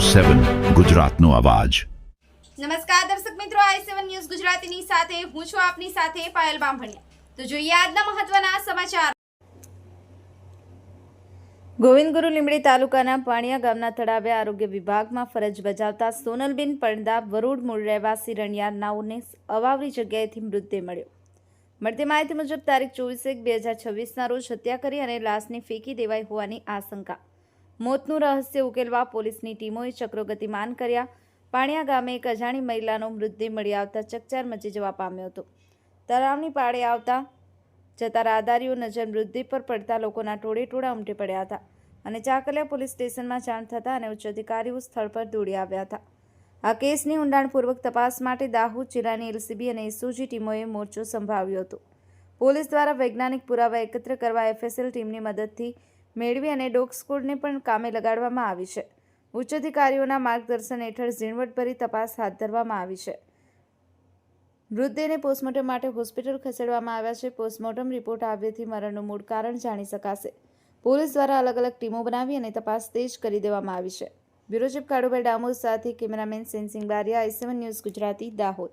7 ગુજરાતનો અવાજ। નમસ્કાર દર્શક મિત્રો, i7 ન્યૂઝ ગુજરાતીની સાથે હું છું આપની સાથે પાયલ બામભણિયા। તો જોઈએ આજના મહત્વના સમાચાર। ગોવિંદગુરુ લીંબડી તાલુકાના પાણિયા ગામના તળાવે આરોગ્ય વિભાગમાં ફરજ બજાવતા સોનલબેન પરણદા વરોડ મૂળ રહેવાસી રણિયા નાઓને અવાવરી જગ્યાએથી મૃતદેહ મળ્યો। મળતી માહિતી મુજબ તારીખ 24/1/2026ના રોજ હત્યા કરી અને લાશને ફેંકી દેવાઈ હોવાની આશંકા। મોતનું રહસ્ય ઉકેલવા પોલીસની ટીમોએ ચક્રો ગતિમાન કર્યા। પાણિયા ગામે એક અજાણી મહિલાનો મૃતદેહ મળી આવતા ચકચાર મચી જવા પામ્યો હતો। તળાવની પાળે આવતા જતા રાહદારીઓ નજર મૃતદેહ પર પડતા લોકોના ટોળેટોળા ઉમટી પડ્યા હતા અને ચાકલિયા પોલીસ સ્ટેશનમાં જાણ થતાં અને ઉચ્ચ અધિકારીઓ સ્થળ પર દોડી આવ્યા હતા। આ કેસની ઊંડાણપૂર્વક તપાસ માટે દાહોદ જિલ્લાની એલસીબી અને એસઓજી ટીમોએ મોરચો સંભાળ્યો હતો। પોલીસ દ્વારા વૈજ્ઞાનિક પુરાવા એકત્ર કરવા એફએસએલ ટીમની મદદથી મેળવી અને ડોગ સ્ક્વોડને પણ કામે લગાડવામાં આવી છે। ઉચ્ચ અધિકારીઓના માર્ગદર્શન હેઠળ ઝીણવટભરી તપાસ હાથ ધરવામાં આવી છે। મૃતદેહને પોસ્ટમોર્ટમ માટે હોસ્પિટલ ખસેડવામાં આવ્યા છે। પોસ્ટમોર્ટમ રિપોર્ટ આવ્યેથી મરણનું મૂળ કારણ જાણી શકાશે। પોલીસ દ્વારા અલગ અલગ ટીમો બનાવી અને તપાસ તેજ કરી દેવામાં આવી છે। બ્યુરો ચીફ કાળુભાઈ ડામોર સાથે cameraman Sensing Bariya, i7 news Gujarati, Dahod.